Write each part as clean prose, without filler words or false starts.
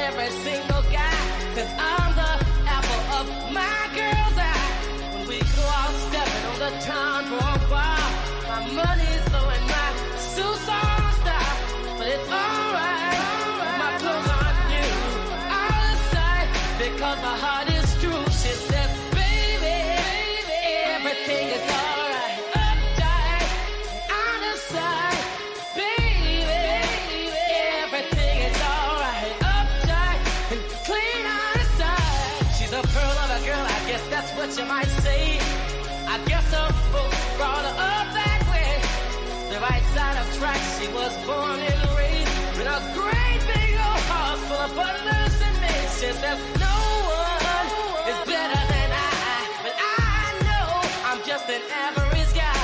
every single guy, 'cause I'm the apple of my girl's eye. When we go out stepping on the town for a while, my money's low and my suit's on style, but it's alright. My clothes aren't new, out of sight, because my heart is true. She says, baby, everything is alright. Uptight, out of sight, baby, everything is alright. Uptight and clean out of sight. She's a pearl of a girl, I guess that's what you might say. I guess her folks brought her up that way. The right side of tracks, she was born and raised with a great big old house full of butlers and maids. She says no one is better than I, but I know I'm just an average guy.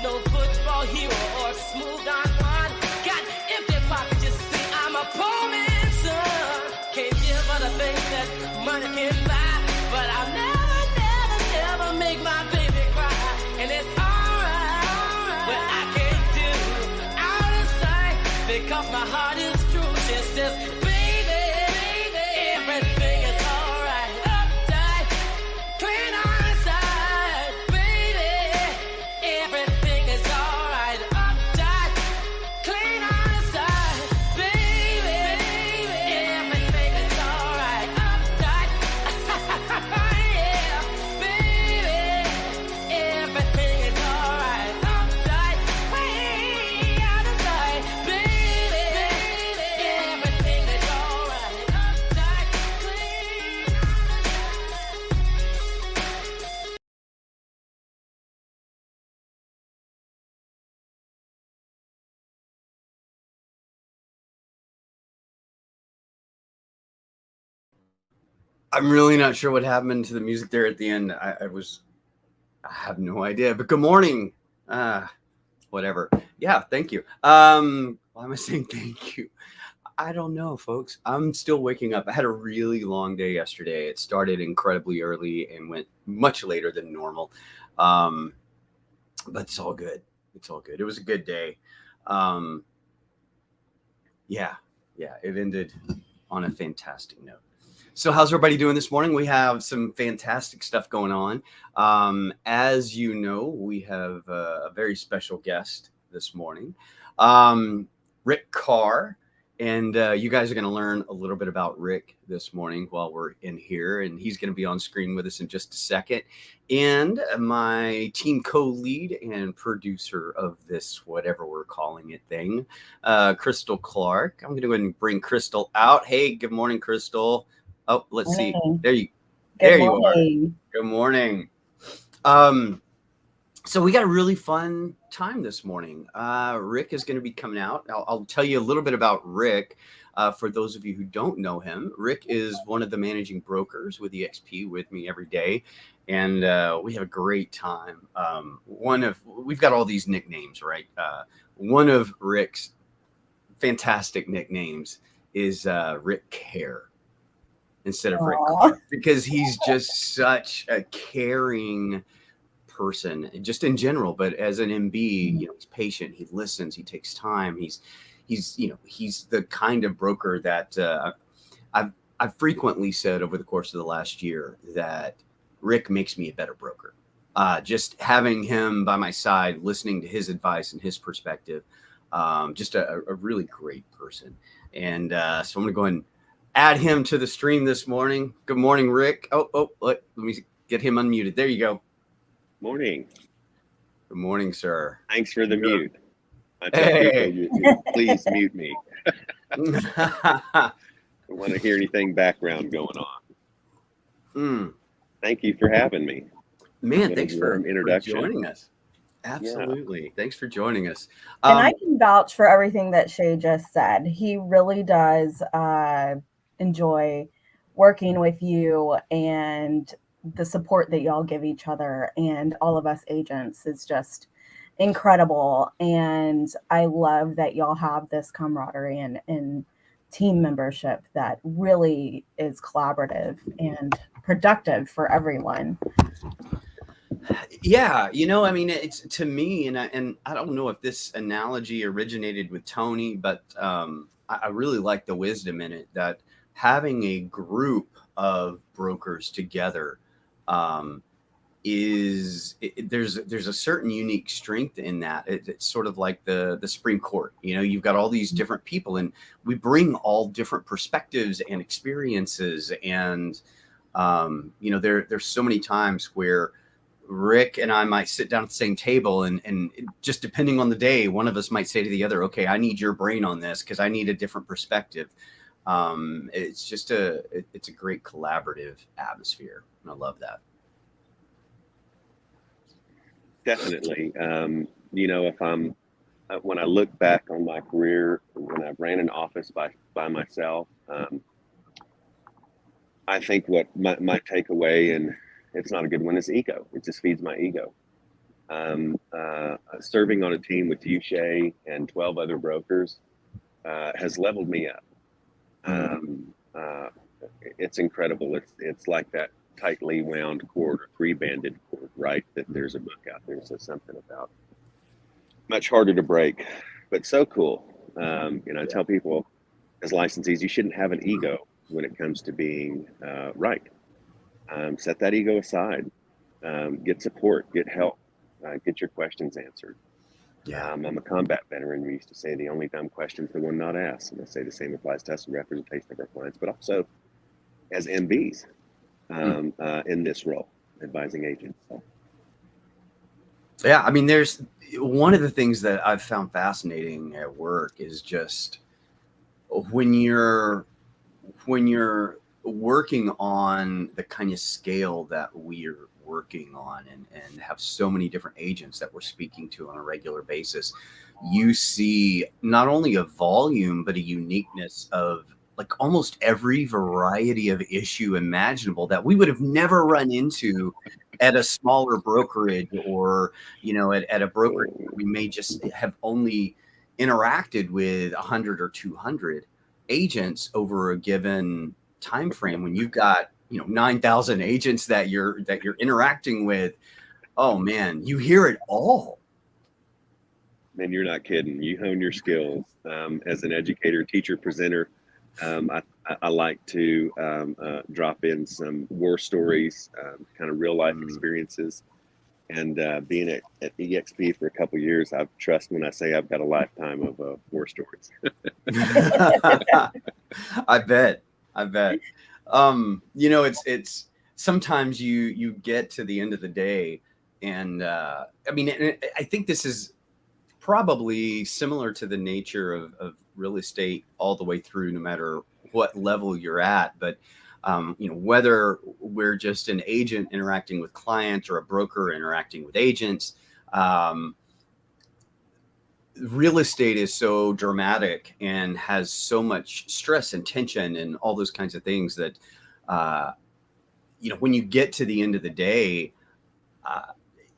No football hero or smooth on one. Got empty pockets, you see, I'm a poor man's son. Can't give her the things that money can buy, but I'll never make my baby cry. And it's alright, but I can't do out of sight, because my heart is true. She says, baby, everything is alright. Uptight, clean on the side, baby, everything is alright. Uptight, clean on the side, baby, everything is alright. Uptight, yeah, baby, everything is alright. Uptight, way out of sight, baby, everything is alright. Uptight, clean on the side. I'm really not sure what happened to the music there at the end. I have no idea, but good morning. Whatever. Yeah, thank you. Why am I saying thank you? I don't know, folks. I'm still waking up. I had a really long day yesterday. It started incredibly early and went much later than normal. But it's all good. It's all good. It was a good day. Yeah, it ended on a fantastic note. So how's everybody doing this morning? We have some fantastic stuff going on. As you know, we have a very special guest this morning, Rick Carr. And you guys are going to learn a little bit about Rick this morning while we're in here. And he's going to be on screen with us in just a second. And my team co-lead and producer of this, whatever we're calling it thing, Crystal Clark. I'm going to go ahead and bring Crystal out. Hey, good morning, Crystal. Oh, let's see. There you are. Good morning. So we got a really fun time this morning. Rick is going to be coming out. I'll tell you a little bit about Rick. For those of you who don't know him, Rick is one of the managing brokers with EXP with me every day. And we have a great time. We've got all these nicknames, right? One of Rick's fantastic nicknames is Rick Carr instead of Rick Carr, because he's just such a caring person, just in general. But as an MB, he's patient. He listens. He takes time. He's the kind of broker that I've frequently said over the course of the last year that Rick makes me a better broker. Just having him by my side, listening to his advice and his perspective, just a really great person. And so I'm going to go ahead and add him to the stream this morning. Good morning, Rick. Let me get him unmuted. There you go. Morning. Good morning, sir. Thanks for the mute. I tell people, please mute me. I don't want to hear anything background going on. Thank you for having me. Man, thanks for joining us. Absolutely. Yeah. Thanks for joining us. And I can vouch for everything that Shae just said. He really does enjoy working with you, and the support that y'all give each other and all of us agents is just incredible. And I love that y'all have this camaraderie and team membership that really is collaborative and productive for everyone. Yeah, it's, to me, and I don't know if this analogy originated with Tony, but I really like the wisdom in it that having a group of brokers together there's a certain unique strength in that. It's sort of like the Supreme Court. You've got all these different people, and we bring all different perspectives and experiences. And there's so many times where Rick and I might sit down at the same table, and just depending on the day, one of us might say to the other, okay, I need your brain on this because I need a different perspective. It's a great collaborative atmosphere, and I love that. Definitely. If when I look back on my career, when I ran an office by myself, I think what my takeaway, and it's not a good one, is ego. It just feeds my ego. Serving on a team with you, Shae, and 12 other brokers has leveled me up. It's incredible. It's like that tightly wound cord, or three-banded cord, right? That there's a book out there that says something about. Much harder to break, but so cool. I tell people as licensees, you shouldn't have an ego when it comes to being right. Set that ego aside. Get support, get help, get your questions answered. Yeah. I'm a combat veteran. We used to say the only dumb question is the one not asked. And I say the same applies to us in representation of our clients, but also as MBs in this role, advising agents. So. Yeah, I mean, there's one of the things that I've found fascinating at work is just when you're working on the kind of scale that we're working on, and have so many different agents that we're speaking to on a regular basis, you see not only a volume but a uniqueness of like almost every variety of issue imaginable that we would have never run into at a smaller brokerage, or at a brokerage we may just have only interacted with 100 or 200 agents over a given time frame. When you've got 9,000 agents that you're interacting with, oh man, you hear it all. Man, you're not kidding. You hone your skills as an educator, teacher, presenter. I like to drop in some war stories, kind of real life experiences. And being at EXP for a couple of years, I trust when I say I've got a lifetime of war stories. I bet. It's sometimes you get to the end of the day, and I mean, I think this is probably similar to the nature of real estate all the way through, no matter what level you're at. But whether we're just an agent interacting with clients or a broker interacting with agents, real estate is so dramatic and has so much stress and tension and all those kinds of things that, when you get to the end of the day,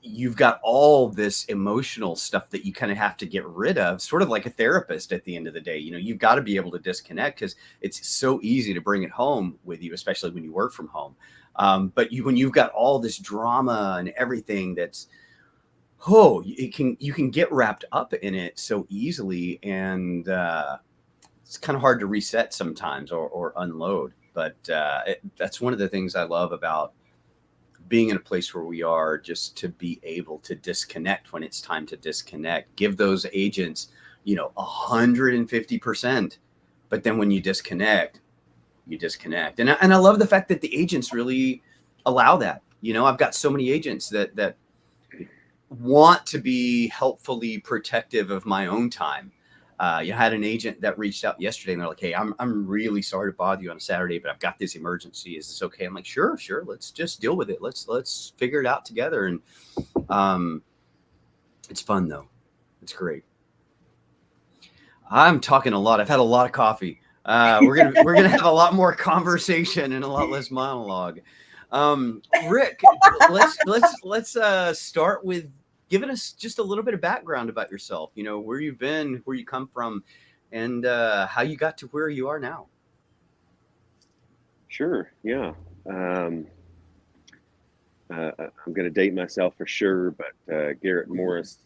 you've got all this emotional stuff that you kind of have to get rid of, sort of like a therapist at the end of the day. You've got to be able to disconnect, because it's so easy to bring it home with you, especially when you work from home. But when you've got all this drama and everything that's, you can get wrapped up in it so easily, and it's kind of hard to reset sometimes or unload. But that's one of the things I love about being in a place where we are, just to be able to disconnect when it's time to disconnect. Give those agents, 150%. But then when you disconnect, you disconnect. And I love the fact that the agents really allow that. I've got so many agents that want to be helpfully protective of my own time. I had an agent that reached out yesterday, and they're like, "Hey, I'm really sorry to bother you on a Saturday, but I've got this emergency. Is this okay?" I'm like, "Sure. Let's just deal with it. Let's figure it out together." And it's fun though. It's great. I'm talking a lot. I've had a lot of coffee. We're gonna have a lot more conversation and a lot less monologue. Rick, let's start with giving us just a little bit of background about yourself. Where you've been, where you come from, and how you got to where you are now. Sure. Yeah. I'm going to date myself for sure, but Garrett Morris,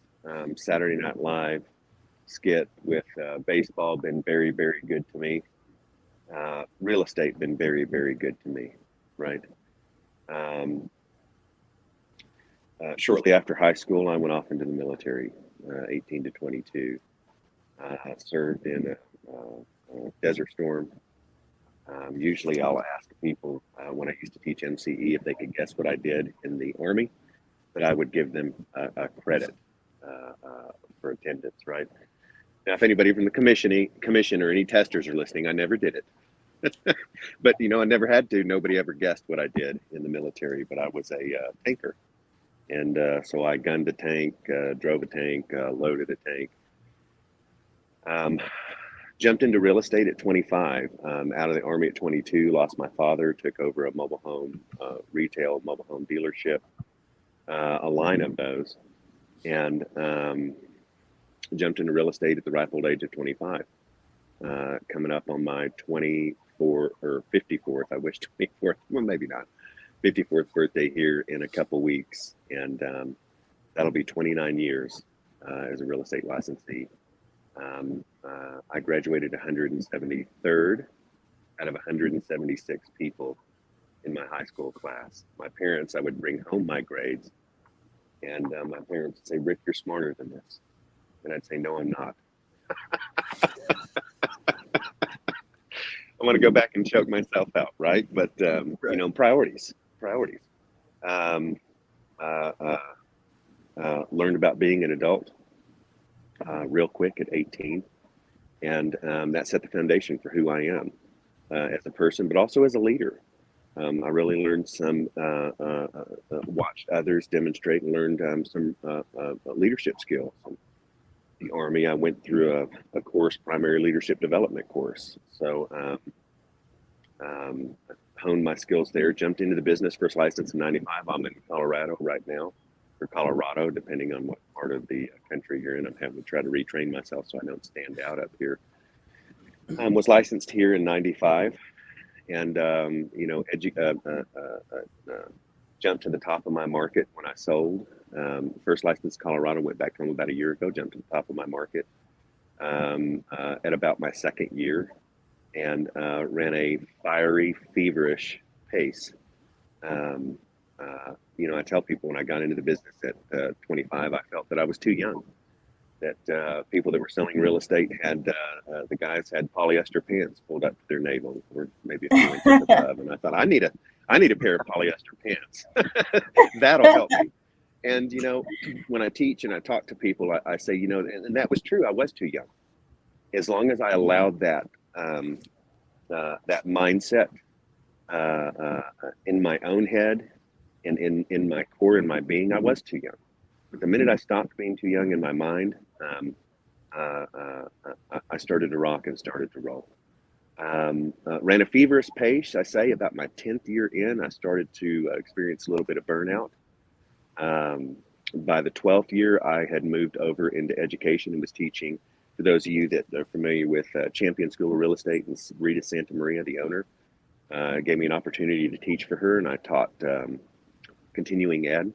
Saturday Night Live skit with baseball, been very, very good to me. real estate been very, very good to me, right? Shortly after high school, I went off into the military, 18 to 22. I served in a Desert Storm. Usually I'll ask people when I used to teach MCE if they could guess what I did in the Army, but I would give them a credit for attendance, right? Now, if anybody from the commission or any testers are listening, I never did it. But, you know, I never had to. Nobody ever guessed what I did in the military, but I was a tanker. And so I gunned a tank, drove a tank, loaded a tank. Jumped into real estate at 25, out of the Army at 22, lost my father, took over a mobile home retail, mobile home dealership, a line of those, and jumped into real estate at the ripe old age of 25, coming up on my 24th or 54th, I wish 24th, well, maybe not, 54th birthday here in a couple weeks, and that'll be 29 years as a real estate licensee. I graduated 173rd out of 176 people in my high school class. My parents, I would bring home my grades, and my parents would say, "Rick, you're smarter than this." And I'd say, "No, I'm not." I want to go back and choke myself out, right? But, you know, priorities. Learned about being an adult real quick at 18. And that set the foundation for who I am as a person, but also as a leader. I really learned watched others demonstrate and learned some leadership skills. In the Army, I went through a course, primary leadership development course. So honed my skills there, jumped into the business, first license in 95. I'm in Colorado right now, or Colorado, depending on what part of the country you're in. I'm having to try to retrain myself so I don't stand out up here. Was licensed here in 95, and you know, jumped to the top of my market when I sold. First license Colorado, went back home about a year ago, jumped to the top of my market at about my second year, and ran a fiery, feverish pace. You know, I tell people when I got into the business at 25, I felt that I was too young. That people that were selling real estate had the guys had polyester pants pulled up to their navel, or maybe a few inches above, and I thought I need a pair of polyester pants. That'll help me. And you know, when I teach and I talk to people, I say, you know, and that was true. I was too young. As long as I allowed that that mindset in my own head and in my core, in my being, I was too young. But the minute I stopped being too young in my mind, I started to rock and started to roll. Ran a feverish pace, I say, about my 10th year in, I started to experience a little bit of burnout. By the 12th year, I had moved over into education and was teaching. For those of you that are familiar with Champion School of Real Estate and Rita Santa Maria, the owner, gave me an opportunity to teach for her, and I taught continuing ed.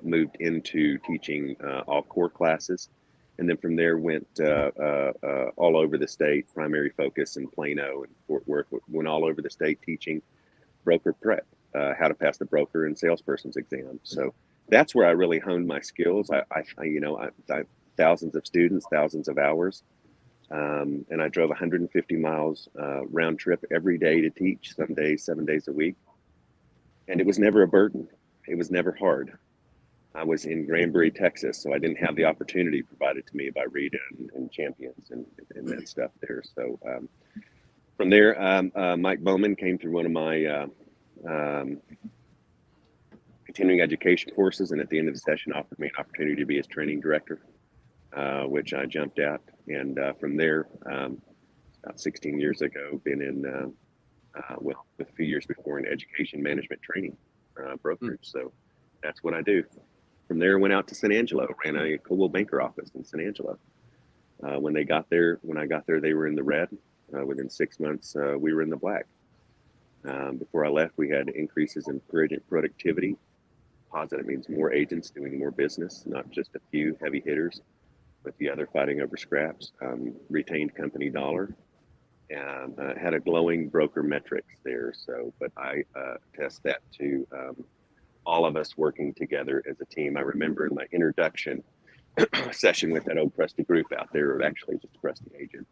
Moved into teaching all core classes, and then from there went all over the state, primary focus in Plano and Fort Worth, went all over the state teaching broker prep, how to pass the broker and salesperson's exam. So that's where I really honed my skills. I thousands of students, thousands of hours, and I drove 150 miles round trip every day to teach, some days, 7 days a week, and it was never a burden. It was never hard. I was in Granbury, Texas, so I didn't have the opportunity provided to me by Rita and Champions and that stuff there. So from there, Mike Bowman came through one of my continuing education courses, and at the end of the session offered me an opportunity to be his training director, which I jumped at. And from there, about 16 years ago, been in, well, a few years before, in education management training brokerage. So that's what I do. From there, went out to San Angelo, ran a Coldwell Banker office in San Angelo. When I got there, they were in the red. Within 6 months, we were in the black. Before I left, we had increases in productivity. Positive means more agents doing more business, not just a few heavy hitters, but the other fighting over scraps. Retained company dollar, and had a glowing broker metrics there. So, but I attest that to all of us working together as a team. I remember in my introduction session with that old crusty group out there, or actually just a crusty agent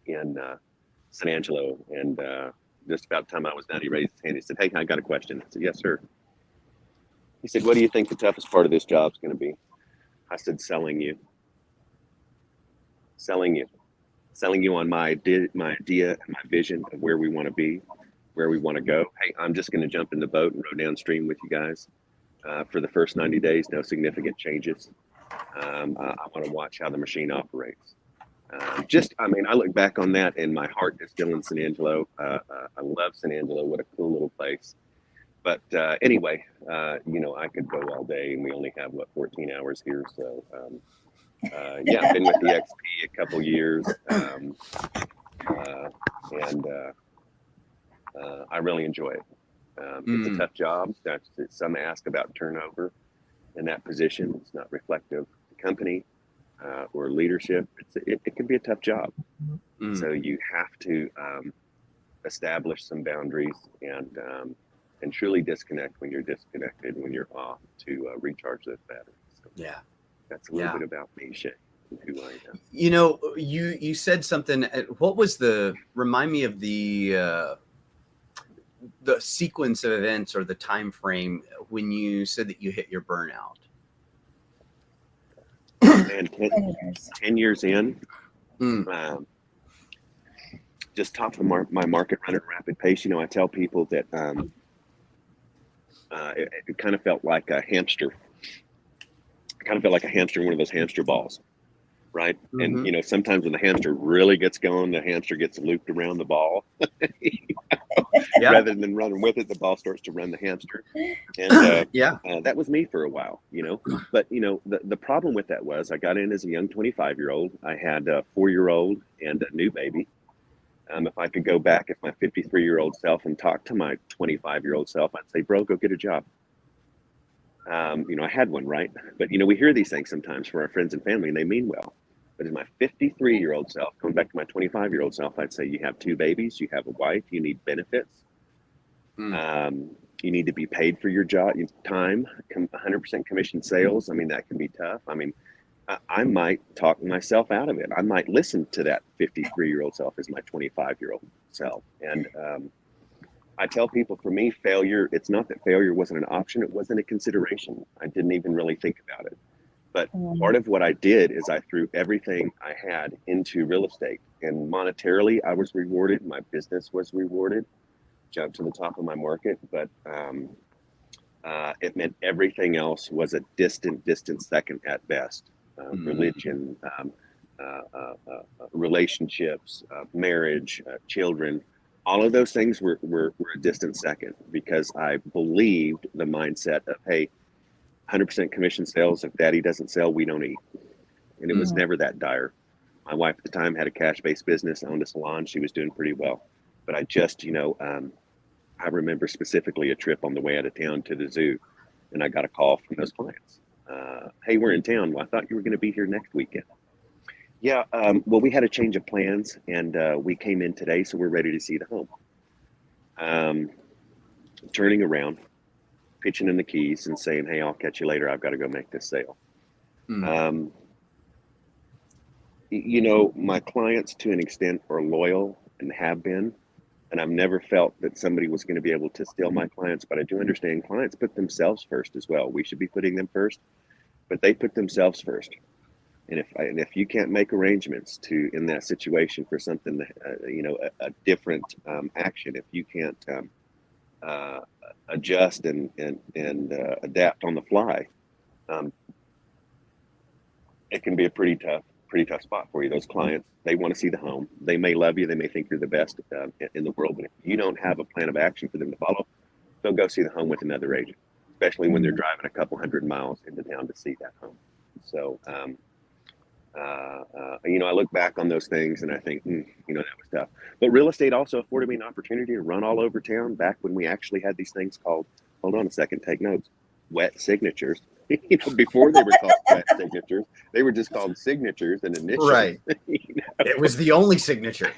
in San Angelo, and just about the time I was done, he raised his hand. He said, "Hey, I got a question." I said, "Yes, sir." He said, "What do you think the toughest part of this job is going to be?" I said, "Selling you. Selling you on my idea and my vision of where we want to be, where we want to go. Hey, I'm just going to jump in the boat and row downstream with you guys for the first 90 days, no significant changes. I want to watch how the machine operates." I look back on that and my heart is still in San Angelo. I love San Angelo. What a cool little place. But anyway, I could go all day, and we only have 14 hours here. So I've been with the XP a couple years, and I really enjoy it. It's a tough job. Some ask about turnover in that position. It's not reflective of the company or leadership. It can be a tough job. So you have to establish some boundaries and truly disconnect when you're disconnected, when you're off, to recharge those batteries. So that's a little bit about me, Shae, and who I am. You said something. What was remind me of the sequence of events or the time frame when you said that you hit your burnout? And 10 years in, just top of my market run at a rapid pace. I tell people that it kind of felt like a hamster. I kind of felt like a hamster in one of those hamster balls, right? And sometimes when the hamster really gets going, the hamster gets looped around the ball. Rather than running with it, the ball starts to run the hamster. And that was me for a while, But the problem with that was I got in as a young 25-year-old. I had a 4-year-old and a new baby. If I could go back as my 53-year-old self and talk to my 25-year-old self, I'd say, "Bro, go get a job." I had one, right? But we hear these things sometimes from our friends and family, and they mean well. But as my 53-year-old self, going back to my 25-year-old self, I'd say, you have 2 babies, you have a wife, you need benefits. You need to be paid for your job, your time, 100% commission sales. That can be tough. I might talk myself out of it. I might listen to that 53-year-old self as my 25-year-old self. And I tell people, for me, failure, it's not that failure wasn't an option. It wasn't a consideration. I didn't even really think about it. But part of what I did is I threw everything I had into real estate. And monetarily, I was rewarded. My business was rewarded. Jumped to the top of my market. But it meant everything else was a distant second at best. Religion, relationships, marriage, children, all of those things were a distant second, because I believed the mindset of, hey, 100% commission sales. If daddy doesn't sell, we don't eat. And it was never that dire. My wife at the time had a cash-based business, owned a salon. She was doing pretty well. But I just, I remember specifically a trip on the way out of town to the zoo, and I got a call from those clients. "Hey, we're in town. Well, I thought you were going to be here next weekend." "Yeah, well, we had a change of plans, and we came in today, so we're ready to see the home." Turning around, pitching in the keys and saying, "Hey, I'll catch you later. I've got to go make this sale." My clients, to an extent, are loyal and have been. And I've never felt that somebody was going to be able to steal my clients, but I do understand clients put themselves first as well. We should be putting them first, but they put themselves first. And if you can't make arrangements in that situation for something, a different action, if you can't adjust and adapt on the fly, it can be a pretty tough spot for you. Those clients, they want to see the home. They may love you. They may think you're the best in the world. But if you don't have a plan of action for them to follow, they'll go see the home with another agent, especially when they're driving a couple hundred miles into town to see that home. So, I look back on those things and I think, that was tough. But real estate also afforded me an opportunity to run all over town back when we actually had these things called, hold on a second, take notes, wet signatures. Before they were called wet signatures, they were just called signatures and initials. Right. It was the only signature.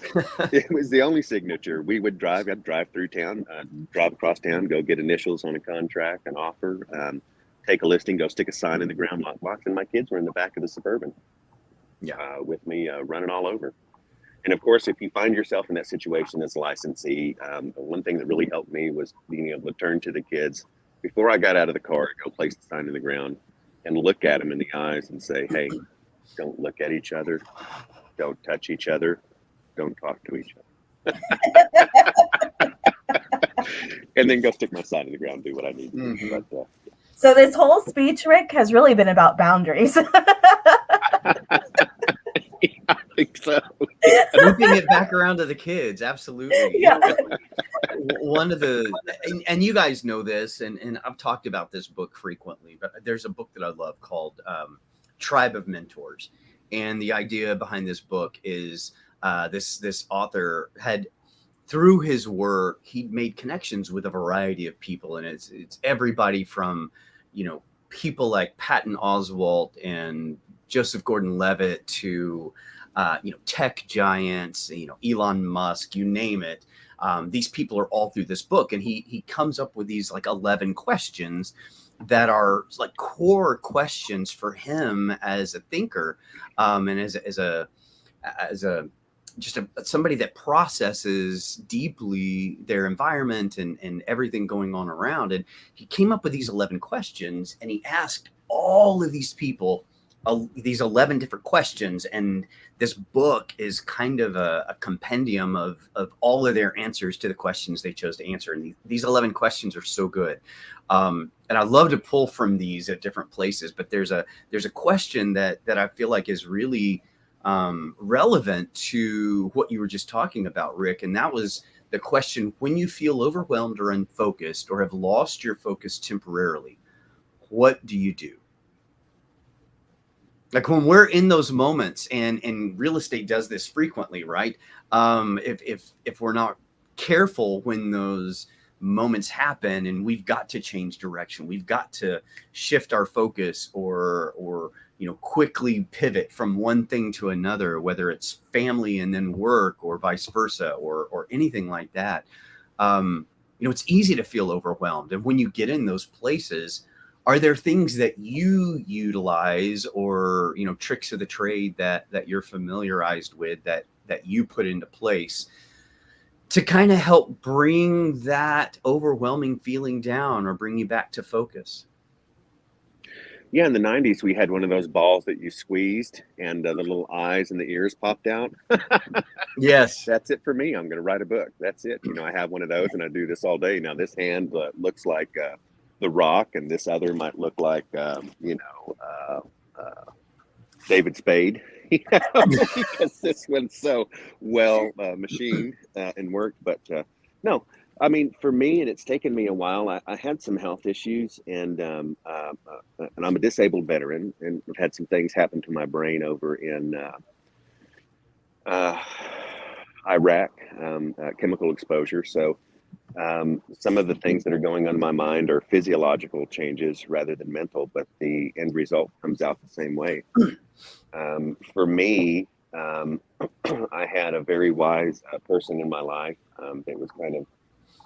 It was the only signature. We would drive. I'd drive through town, drive across town, go get initials on a contract, an offer, take a listing, go stick a sign in the ground lockbox, and my kids were in the back of the Suburban, with me running all over. And of course, if you find yourself in that situation as a licensee, one thing that really helped me was being able to turn to the kids before I got out of the car, go place the sign in the ground, and look at them in the eyes and say, "Hey, don't look at each other, don't touch each other, don't talk to each other." And then go stick my sign in the ground, do what I need to do. But, so this whole speech, Rick, has really been about boundaries. I think so. Looping it back around to the kids, absolutely. Yeah. One of the, and you guys know this, and I've talked about this book frequently, but there's a book that I love called Tribe of Mentors. And the idea behind this book is this author had, through his work, he made connections with a variety of people. And it's everybody from, people like Patton Oswalt and Joseph Gordon-Levitt to, tech giants, Elon Musk, you name it. These people are all through this book. And he comes up with these like 11 questions that are like core questions for him as a thinker, and as somebody that processes deeply their environment and everything going on around. And he came up with these 11 questions, and he asked all of these people these 11 different questions. And this book is kind of a compendium of all of their answers to the questions they chose to answer. And these 11 questions are so good. And I love to pull from these at different places, but there's a question that I feel like is really relevant to what you were just talking about, Rick. And that was the question: when you feel overwhelmed or unfocused or have lost your focus temporarily, what do you do? Like when we're in those moments, and real estate does this frequently, right? If we're not careful when those moments happen and we've got to change direction, we've got to shift our focus or quickly pivot from one thing to another, whether it's family and then work or vice versa or anything like that. It's easy to feel overwhelmed. And when you get in those places, are there things that you utilize or, tricks of the trade that you're familiarized with that you put into place to kind of help bring that overwhelming feeling down or bring you back to focus? Yeah, in the 90s, we had one of those balls that you squeezed and the little eyes and the ears popped out. Yes. That's it for me. I'm going to write a book. That's it. I have one of those and I do this all day. Now, this hand looks like The Rock, and this other might look like, David Spade, because this one's so well machined and worked. But no, I mean, for me, and it's taken me a while. I had some health issues, and I'm a disabled veteran, and I've had some things happen to my brain over in Iraq, chemical exposure. So some of the things that are going on in my mind are physiological changes rather than mental, but the end result comes out the same way. For me, I had a very wise person in my life that was kind of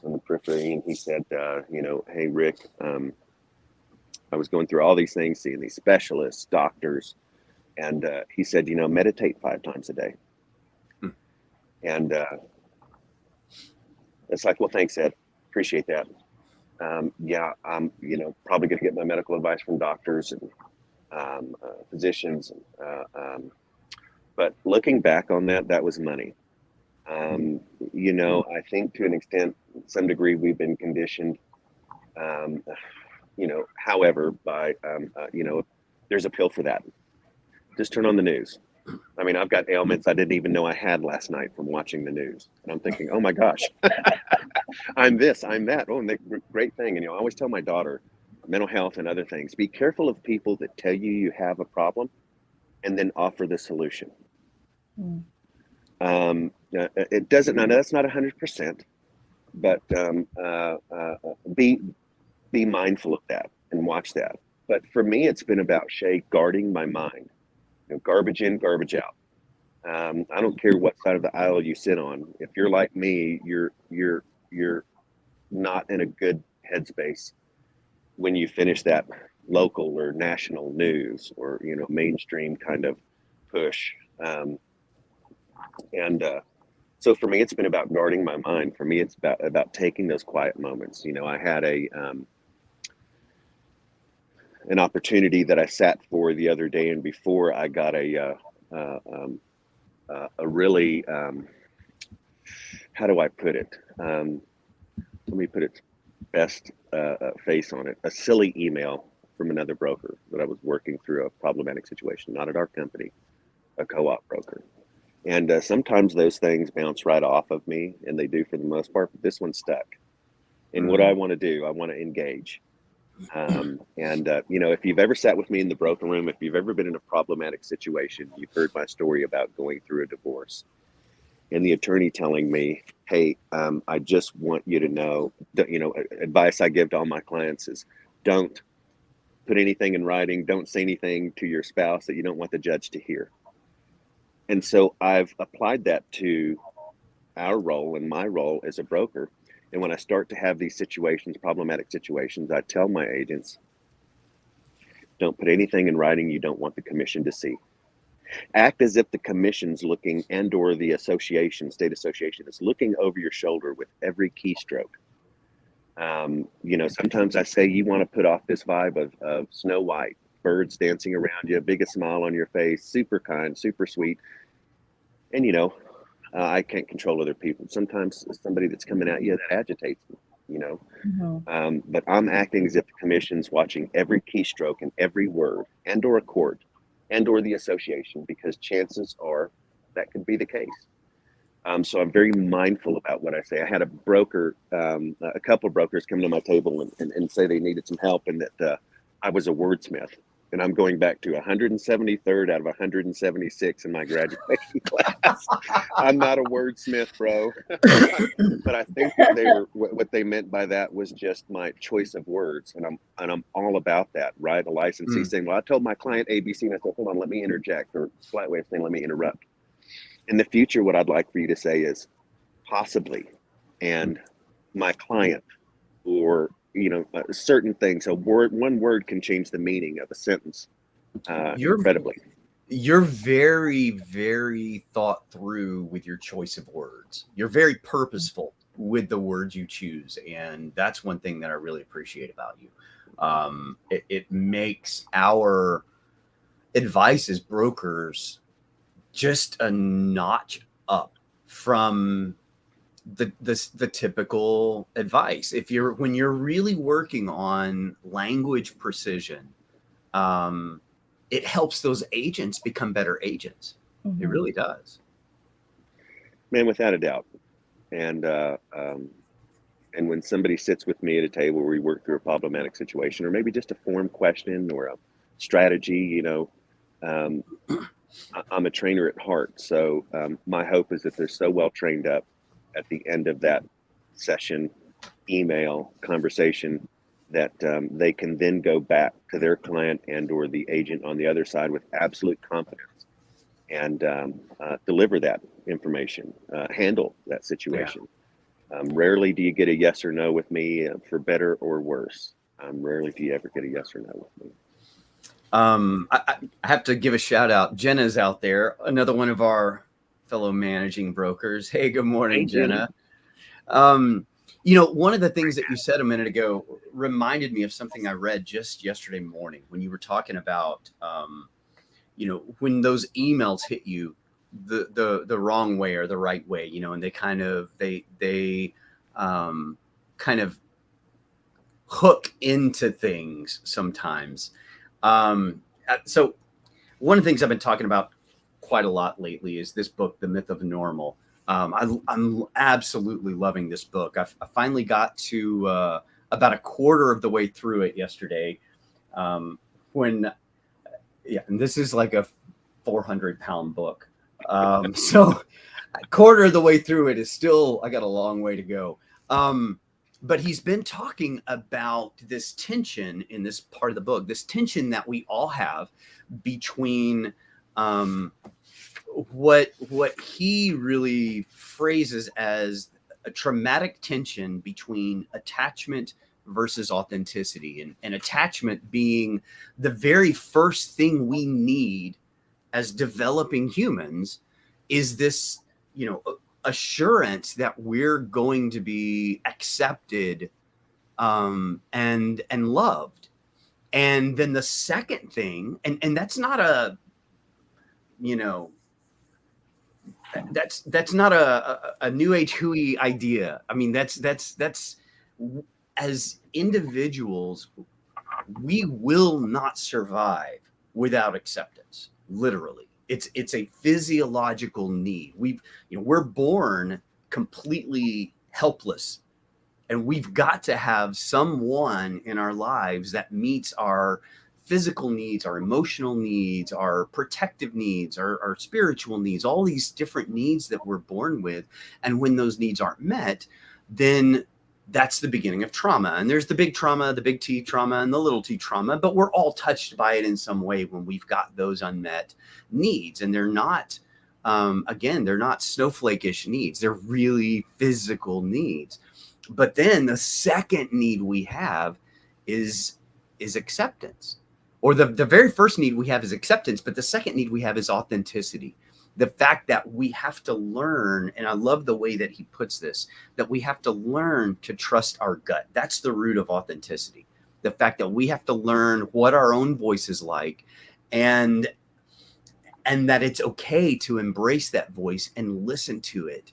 on the periphery, and he said, hey, Rick, I was going through all these things, seeing these specialists, doctors, and he said, meditate 5 times a day. And it's like, well, thanks, Ed. Appreciate that. Yeah, I'm, probably going to get my medical advice from doctors and physicians. But looking back on that was money. I think to an extent, some degree, we've been conditioned, however, by, there's a pill for that. Just turn on the news. I mean, I've got ailments I didn't even know I had last night from watching the news. And I'm thinking, oh my gosh, I'm this, I'm that. Oh, and great thing. And, I always tell my daughter, mental health and other things, be careful of people that tell you have a problem and then offer the solution. It doesn't, now that's not 100%, but be mindful of that and watch that. But for me, it's been about, Shae, guarding my mind. Garbage in, garbage out. I don't care what side of the aisle you sit on. If you're like me, you're not in a good headspace when you finish that local or national news or mainstream kind of push. And so for me, it's been about guarding my mind. For me, it's about taking those quiet moments. I had an opportunity that I sat for the other day, and before I got a really how do I put it? Let me put it best face on it. A silly email from another broker that I was working through a problematic situation, not at our company, a co-op broker. And sometimes those things bounce right off of me, and they do for the most part, but this one stuck. And what do I want to do? I want to engage. If you've ever sat with me in the broker room, if you've ever been in a problematic situation, you've heard my story about going through a divorce. And the attorney telling me, hey, I just want you to know, advice I give to all my clients is don't put anything in writing. Don't say anything to your spouse that you don't want the judge to hear. And so I've applied that to our role and my role as a broker. And when I start to have these situations, problematic situations, I tell my agents, don't put anything in writing you don't want the commission to see. Act as if the commission's looking or the association, state association, is looking over your shoulder with every keystroke. Sometimes I say you want to put off this vibe of Snow White, birds dancing around you, biggest smile on your face, super kind, super sweet. And, I can't control other people. Sometimes somebody that's coming at you that agitates me, but I'm acting as if the commission's watching every keystroke and every word or a court or the association, because chances are that could be the case. So I'm very mindful about what I say. I had a broker, a couple of brokers come to my table and say they needed some help and that I was a wordsmith. And I'm going back to 173rd out of 176 in my graduation class. I'm not a wordsmith, bro. But I think that what they meant by that was just my choice of words, and I'm all about that, right? A licensee saying, "Well, I told my client ABC," and I said, "Hold on, let me interject," or slight way of saying, "Let me interrupt." In the future, what I'd like for you to say is possibly, and my client, or certain things. So one word can change the meaning of a sentence incredibly. You're very, very thought through with your choice of words. You're very purposeful with the words you choose. And that's one thing that I really appreciate about you. It makes our advice as brokers just a notch up from the typical advice. When you're really working on language precision, it helps those agents become better agents. It really does. Man, without a doubt. And when somebody sits with me at a table where we work through a problematic situation, or maybe just a form question or a strategy, I'm a trainer at heart. So my hope is that they're so well trained up at the end of that session, email, conversation, that they can then go back to their client or the agent on the other side with absolute confidence and deliver that information, handle that situation. Yeah. Rarely do you get a yes or no with me, for better or worse. Rarely do you ever get a yes or no with me. I have to give a shout out. Jenna's out there, another one of our fellow managing brokers. Hey, good morning, hey, Jenna. One of the things that you said a minute ago reminded me of something I read just yesterday morning when you were talking about, when those emails hit you the wrong way or the right way, and they kind of hook into things sometimes. So one of the things I've been talking about quite a lot lately is this book, The Myth of Normal. I'm absolutely loving this book. I finally got to about a quarter of the way through it yesterday. And this is like a 400-pound book. So a quarter of the way through it is still, I got a long way to go. But he's been talking about this tension in this part of the book, this tension that we all have between what he really phrases as a traumatic tension between attachment versus authenticity, and attachment being the very first thing we need as developing humans, is this, assurance that we're going to be accepted, and loved. And then the second thing, and that's not a, that's not a new age hooey idea. I mean, that's as individuals, we will not survive without acceptance. Literally, it's a physiological need. We're born completely helpless, and we've got to have someone in our lives that meets our physical needs, our emotional needs, our protective needs, our spiritual needs, all these different needs that we're born with. And when those needs aren't met, then that's the beginning of trauma. And there's the big trauma, the big T trauma, and the little t trauma, but we're all touched by it in some way when we've got those unmet needs. And they're not, again, they're not snowflake-ish needs. They're really physical needs. But then the second need we have is acceptance. Or the very first need we have is acceptance, but the second need we have is authenticity. The fact that we have to learn, and I love the way that he puts this, that we have to learn to trust our gut. That's the root of authenticity. The fact that we have to learn what our own voice is like, and that it's okay to embrace that voice and listen to it.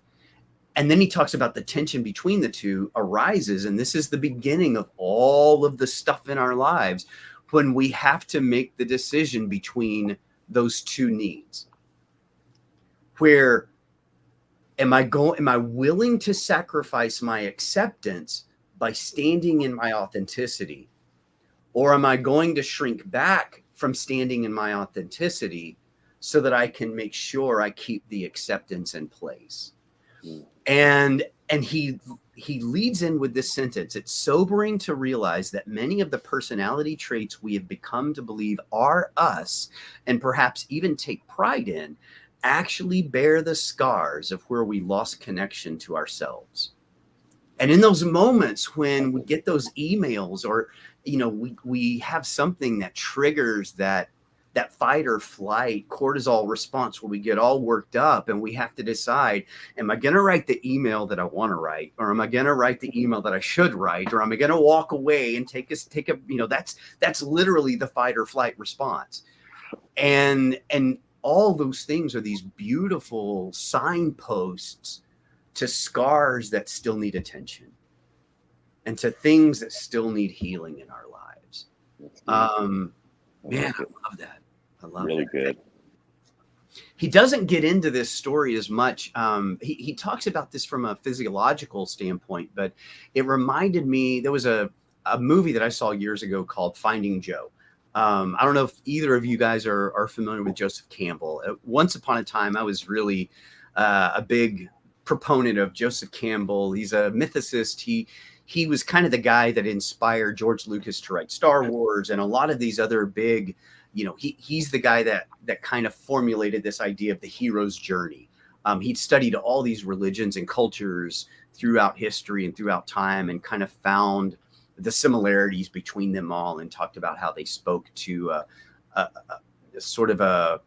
And then he talks about the tension between the two arises, and this is the beginning of all of the stuff in our lives, when we have to make the decision between those two needs. Where am I willing to sacrifice my acceptance by standing in my authenticity? Or am I going to shrink back from standing in my authenticity so that I can make sure I keep the acceptance in place? And he leads in with this sentence: it's sobering to realize that many of the personality traits we have become to believe are us, and perhaps even take pride in, actually bear the scars of where we lost connection to ourselves. And in those moments when we get those emails, or we have something that triggers that fight or flight cortisol response, where we get all worked up and we have to decide, am I going to write the email that I want to write, or am I going to write the email that I should write, or am I going to walk away and take a that's literally the fight or flight response. And all those things are these beautiful signposts to scars that still need attention, and to things that still need healing in our lives. Man, I love that. I love really that. Good. He doesn't get into this story as much. He talks about this from a physiological standpoint, but it reminded me, there was a movie that I saw years ago called Finding Joe. I don't know if either of you guys are familiar with Joseph Campbell. Once upon a time, I was really a big proponent of Joseph Campbell. He's a mythicist. He was kind of the guy that inspired George Lucas to write Star Wars and a lot of these other big, he's the guy that kind of formulated this idea of the hero's journey. He'd studied all these religions and cultures throughout history and throughout time, and kind of found the similarities between them all, and talked about how they spoke to sort of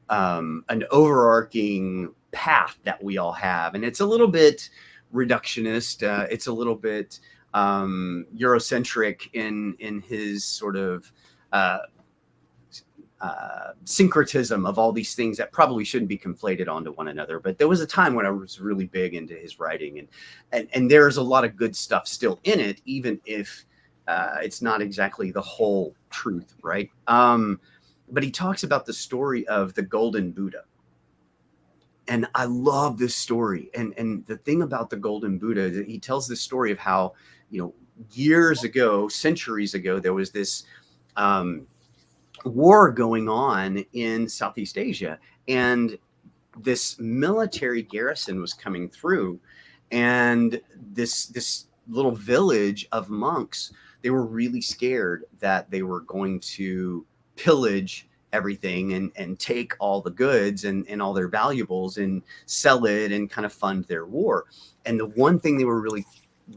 an overarching path that we all have. And it's a little bit reductionist. It's a little bit Eurocentric in his sort of syncretism of all these things that probably shouldn't be conflated onto one another. But there was a time when I was really big into his writing, and there's a lot of good stuff still in it, even if it's not exactly the whole truth, right? But he talks about the story of the Golden Buddha. And I love this story. And the thing about the Golden Buddha, he tells this story of how, years ago, centuries ago, there was this war going on in Southeast Asia. And this military garrison was coming through. And this little village of monks, they were really scared that they were going to pillage everything and take all the goods and all their valuables and sell it and kind of fund their war. And the one thing they were really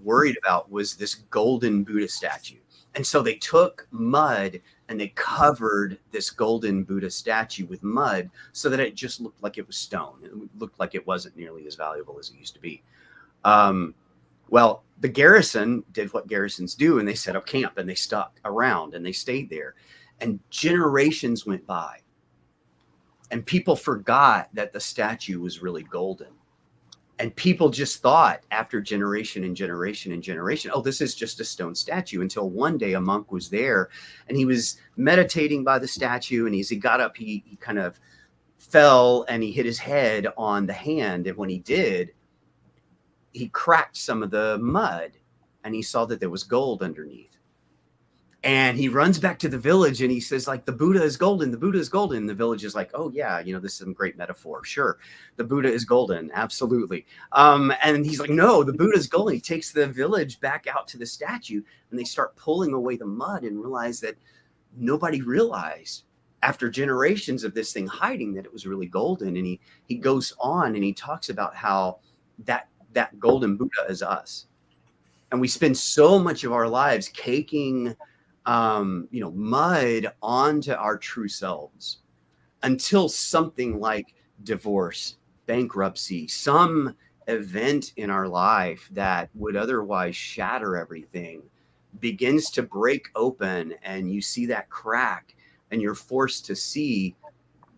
worried about was this golden Buddha statue. And so they took mud and they covered this golden Buddha statue with mud so that it just looked like it was stone. It looked like it wasn't nearly as valuable as it used to be. Well, the garrison did what garrisons do, and they set up camp and they stuck around and they stayed there. And generations went by and people forgot that the statue was really golden. And people just thought after generation and generation and generation, oh, this is just a stone statue, until one day a monk was there and he was meditating by the statue. And as he got up, he kind of fell and he hit his head on the hand. And when he did, he cracked some of the mud and he saw that there was gold underneath. And he runs back to the village and he says, like, the Buddha is golden. The Buddha is golden. And the village is like, oh, yeah, you know, this is some great metaphor. Sure. The Buddha is golden. Absolutely. And he's like, no, the Buddha is golden. He takes the village back out to the statue and they start pulling away the mud and realize that nobody realized after generations of this thing hiding that it was really golden. And he goes on and he talks about how that golden Buddha is us. And we spend so much of our lives caking mud onto our true selves until something like divorce, bankruptcy, some event in our life that would otherwise shatter everything begins to break open, and you see that crack and you're forced to see,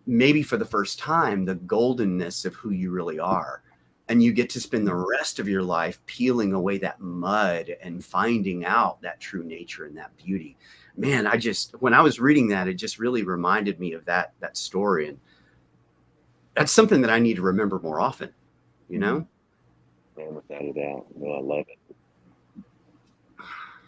maybe for the first time, the goldenness of who you really are. And you get to spend the rest of your life peeling away that mud and finding out that true nature and that beauty. Man, when I was reading that, it just really reminded me of that story. And that's something that I need to remember more often, you know? Man, without a doubt. No, I love it.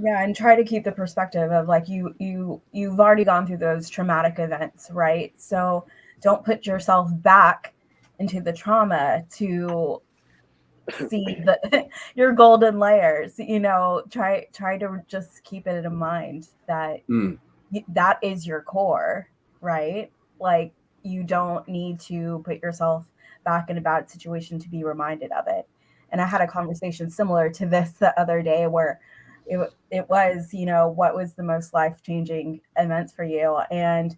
Yeah, and try to keep the perspective of, like, you've already gone through those traumatic events, right? So don't put yourself back into the trauma to see your golden layers. You know, try to just keep it in mind that that is your core, right? Like, you don't need to put yourself back in a bad situation to be reminded of it. And I had a conversation similar to this the other day where it was, you know, what was the most life-changing events for you? And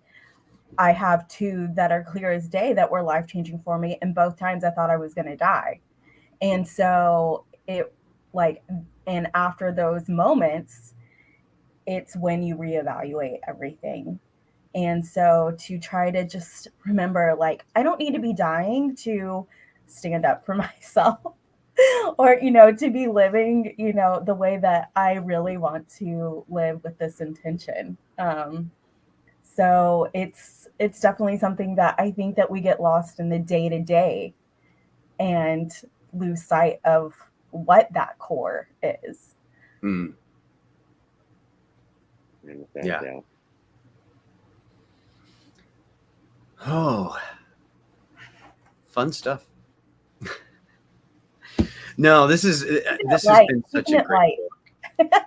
I have two that are clear as day that were life-changing for me. And both times I thought I was going to die. And so and after those moments, it's when you reevaluate everything. And so to try to just remember, like, I don't need to be dying to stand up for myself or, you know, to be living, you know, the way that I really want to live with this intention. So it's definitely something that I think that we get lost in the day to day and lose sight of what that core is. Yeah. Oh, fun stuff. No, this has been such a great book.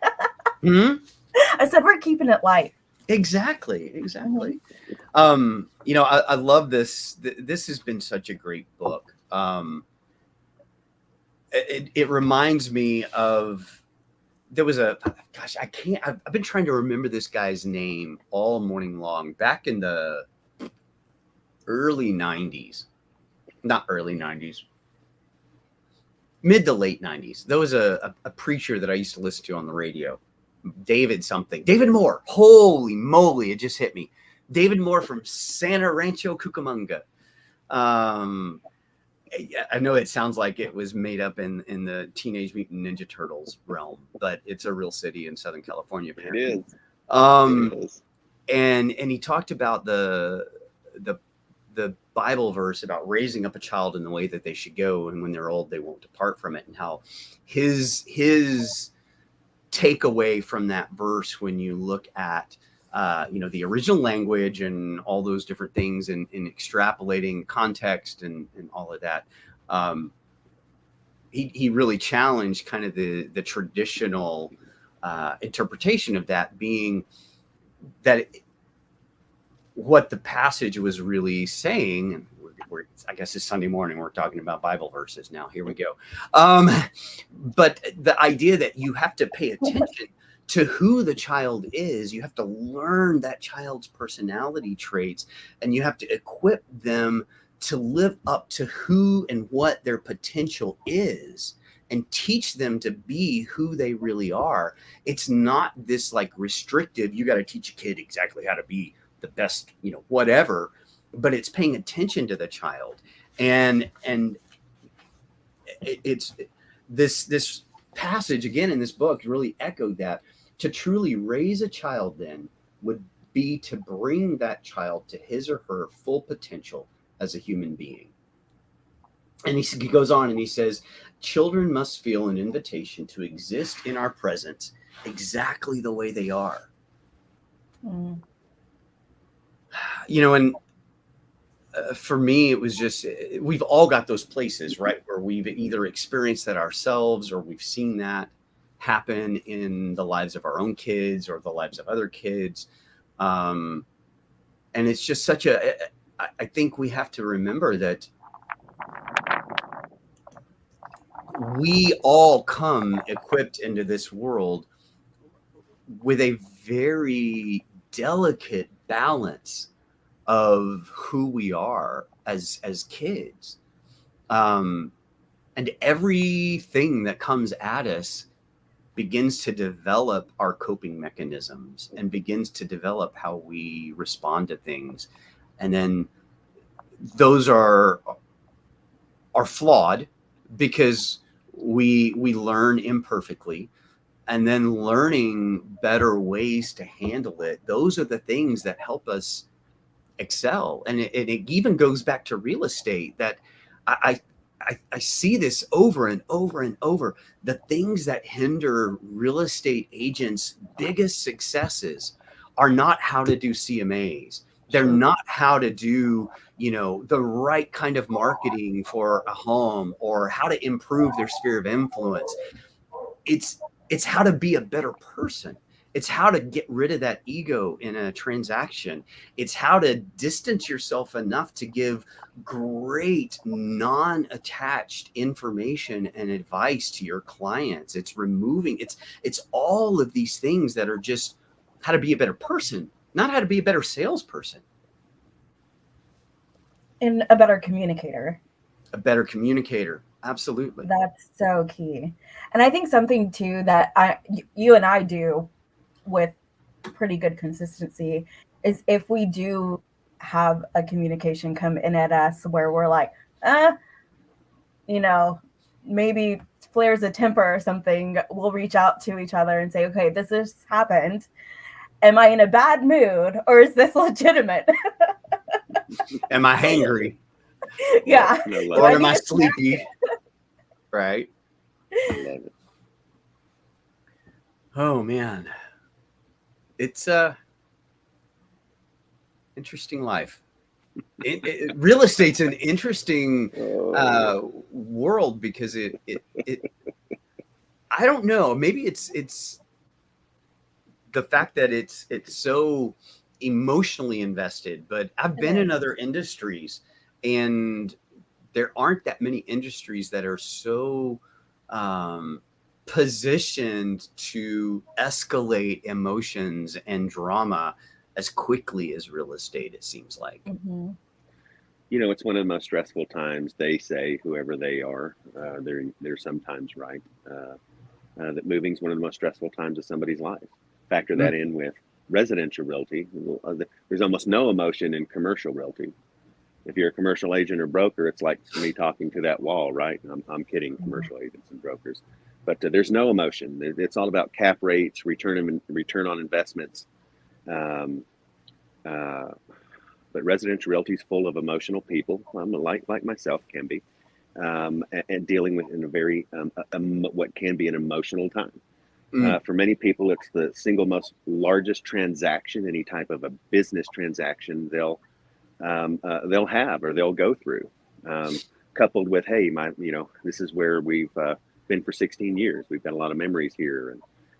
I said we're keeping it light. Exactly. You know, I love this. This has been such a great book. It reminds me of, there was I've been trying to remember this guy's name all morning long, back in the early 90s, not early 90s, mid to late 90s. There was a preacher that I used to listen to on the radio, David Moore. Holy moly, it just hit me. David Moore from Santa Rancho, Cucamonga. I know it sounds like it was made up in the Teenage Mutant Ninja Turtles realm, but it's a real city in Southern California, apparently. It is. It is. And he talked about the Bible verse about raising up a child in the way that they should go, and when they're old, they won't depart from it, and how his takeaway from that verse, when you look at the original language and all those different things, and extrapolating context and all of that, he really challenged kind of the traditional interpretation of that, being that what the passage was really saying, and I guess it's Sunday morning, we're talking about Bible verses now. Here we go. But the idea that you have to pay attention to who the child is, you have to learn that child's personality traits, and you have to equip them to live up to who and what their potential is, and teach them to be who they really are. It's not this like restrictive, you got to teach a kid exactly how to be the best, whatever, but it's paying attention to the child. And it's this passage again in this book really echoed that. To truly raise a child then would be to bring that child to his or her full potential as a human being. And he goes on and he says, children must feel an invitation to exist in our presence exactly the way they are. And for me, it was just, we've all got those places, right, where we've either experienced that ourselves or we've seen that happen in the lives of our own kids or the lives of other kids. And it's just I think we have to remember that we all come equipped into this world with a very delicate balance of who we are as kids. And everything that comes at us begins to develop our coping mechanisms and begins to develop how we respond to things. And then those are flawed because we learn imperfectly, and then learning better ways to handle it. Those are the things that help us excel. And it even goes back to real estate, that I see this over and over and over. The things that hinder real estate agents' biggest successes are not how to do CMAs. They're not how to do, the right kind of marketing for a home or how to improve their sphere of influence. It's how to be a better person. It's how to get rid of that ego in a transaction. It's how to distance yourself enough to give great non-attached information and advice to your clients. It's all of these things that are just how to be a better person, not how to be a better salesperson. And a better communicator. A better communicator. Absolutely. That's so key. And I think something too that you and I do with pretty good consistency is if we do have a communication come in at us where we're like, maybe flares a temper or something, we'll reach out to each other and say, okay, this has happened. Am I in a bad mood or is this legitimate? Am I hangry? Yeah. Or am I sleepy? Right. Oh man. It's interesting life. Real estate's an interesting world because it I don't know, maybe it's the fact that it's so emotionally invested, but I've been in other industries and there aren't that many industries that are so positioned to escalate emotions and drama as quickly as real estate, it seems like. Mm-hmm. It's one of the most stressful times, they say, whoever they are, they're sometimes right, that moving is one of the most stressful times of somebody's life. Factor that in with residential realty. There's almost no emotion in commercial realty. If you're a commercial agent or broker, it's like me talking to that wall, right? I'm kidding, commercial agents and brokers. But there's no emotion. It's all about cap rates, return on investments. But residential realty is full of emotional people, like myself can be, and dealing with in a very what can be an emotional time. For many people, it's the single most largest transaction, any type of a business transaction they'll have or they'll go through. Coupled with, hey, this is where we've been for 16 years. We've got a lot of memories here,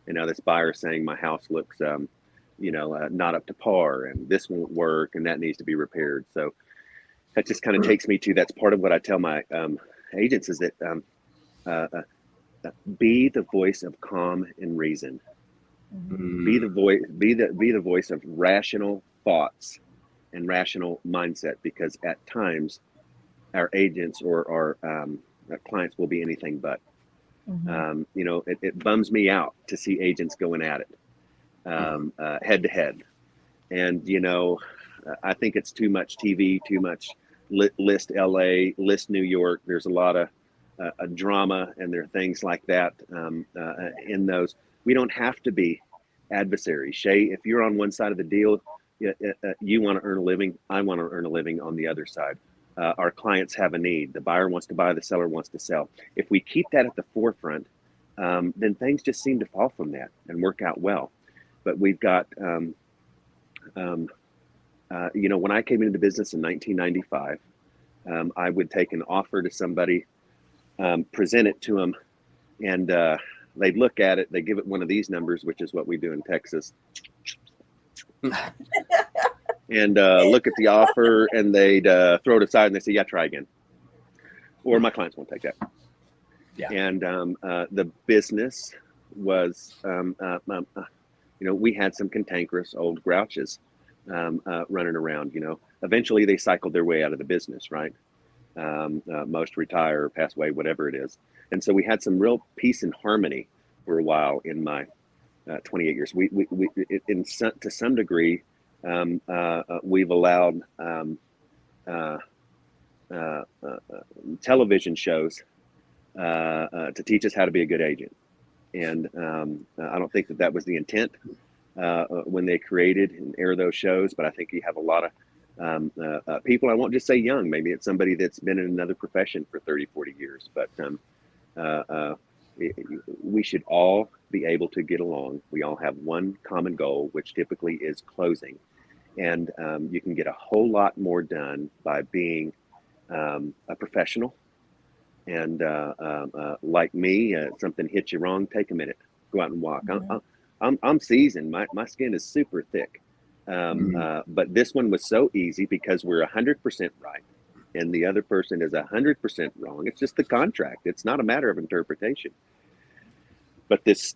and this buyer saying my house looks not up to par, and this won't work, and that needs to be repaired. So that just kind of takes me to, that's part of what I tell my agents, is that be the voice of calm and reason. Be the voice of rational thoughts and rational mindset, because at times our agents or our clients will be anything but. It bums me out to see agents going at it head to head. And, I think it's too much TV, too much list LA, list New York. There's a lot of drama, and there are things like that in those. We don't have to be adversaries. Shae, if you're on one side of the deal, you want to earn a living. I want to earn a living on the other side. Our clients have a need. The buyer wants to buy, the seller wants to sell. If we keep that at the forefront, then things just seem to fall from that and work out well. But we've got, when I came into the business in 1995, I would take an offer to somebody, present it to them, and they'd look at it. They give it one of these numbers, which is what we do in Texas. And look at the offer, and they'd throw it aside, and they say, yeah, try again. Or my clients won't take that. Yeah. And the business was, we had some cantankerous old grouches running around. Eventually they cycled their way out of the business, right? Most retire or pass away, whatever it is. And so we had some real peace and harmony for a while in my 28 years. To some degree, we've allowed television shows to teach us how to be a good agent. And I don't think that was the intent when they created and air those shows, but I think you have a lot of people, I won't just say young, maybe it's somebody that's been in another profession for 30, 40 years, but we should all be able to get along. We all have one common goal, which typically is closing. And you can get a whole lot more done by being a professional. And like me, something hits you wrong, take a minute, go out and walk. I'm seasoned. My skin is super thick. But this one was so easy because we're 100% right, and the other person is 100% wrong. It's just the contract. It's not a matter of interpretation. But this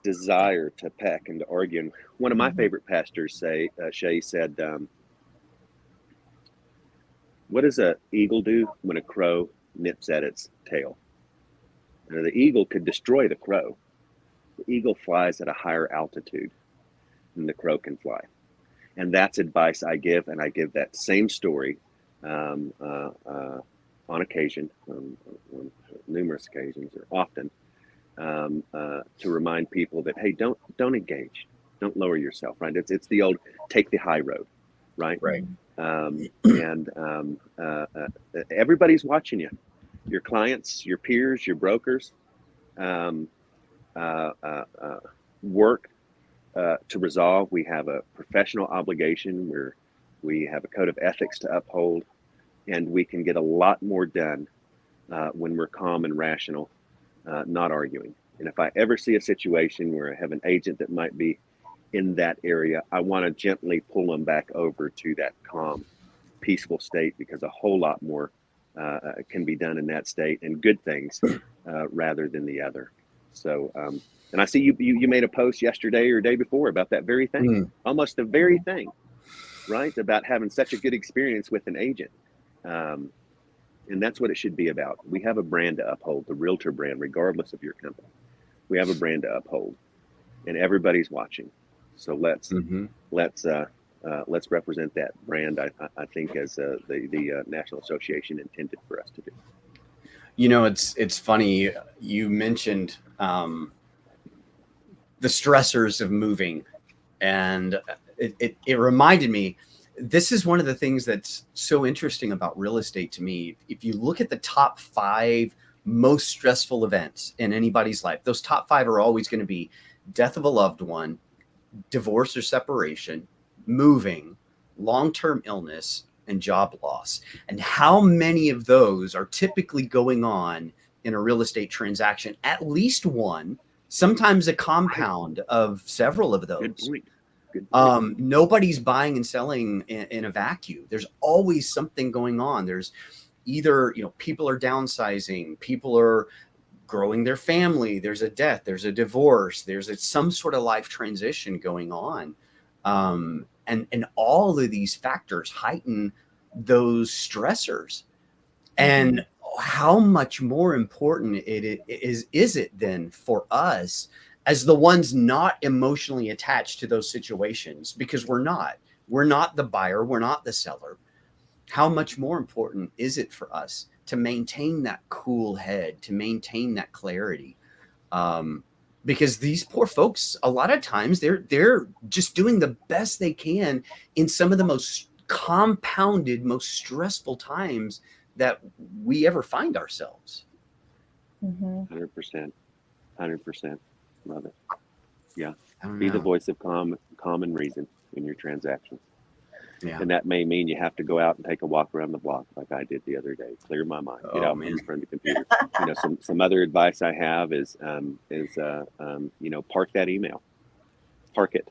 desire to peck and to argue. And one of my favorite pastors Shae said, what does an eagle do when a crow nips at its tail? The eagle could destroy the crow. The eagle flies at a higher altitude than the crow can fly. And that's advice I give, and I give that same story on occasion, on numerous occasions, or often, to remind people that, hey, don't engage, don't lower yourself, right? It's the old take the high road, right? Right. Everybody's watching you, your clients, your peers, your brokers, work to resolve. We have a professional obligation where we have a code of ethics to uphold, and we can get a lot more done when we're calm and rational, not arguing. And if I ever see a situation where I have an agent that might be in that area, I want to gently pull them back over to that calm, peaceful state, because a whole lot more can be done in that state, and good things rather than the other. So, and I see you made a post yesterday or day before about that very thing, almost the very thing, right? About having such a good experience with an agent. And that's what it should be about. We have a brand to uphold, the Realtor brand, regardless of your company. We have a brand to uphold, and everybody's watching. So let's represent that brand. I think as the National Association intended for us to do. It's funny you mentioned the stressors of moving, and it reminded me. This is one of the things that's so interesting about real estate to me. If you look at the top 5 most stressful events in anybody's life, those top 5 are always going to be death of a loved one, divorce or separation, moving, long-term illness, and job loss. And how many of those are typically going on in a real estate transaction? At least one, sometimes a compound of several of those. Good. Nobody's buying and selling in a vacuum. There's always something going on. There's either, people are downsizing, people are growing their family, there's a death, there's a divorce, there's some sort of life transition going on. And all of these factors heighten those stressors. And how much more important is it then for us as the ones not emotionally attached to those situations? Because we're not the buyer, we're not the seller. How much more important is it for us to maintain that cool head, to maintain that clarity? Because these poor folks, a lot of times they're just doing the best they can in some of the most compounded, most stressful times that we ever find ourselves. 100%. Love it. Yeah. Be the voice of common reason in your transactions. Yeah. And that may mean you have to go out and take a walk around the block like I did the other day. Clear my mind. Get out in front of the computer. Some other advice I have is park that email. Park it.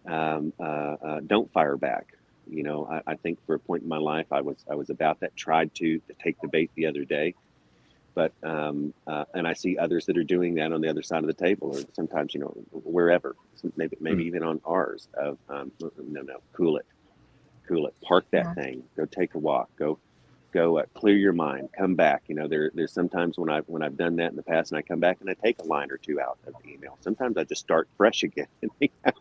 Don't fire back. I think for a point in my life I was about that. Tried to take the bait the other day, but and I see others that are doing that on the other side of the table, or sometimes wherever, maybe even on ours. Of no, cool it, park that thing, go take a walk, go clear your mind, come back. There's sometimes when I've done that in the past, and I come back and I take a line or two out of the email. Sometimes I just start fresh again.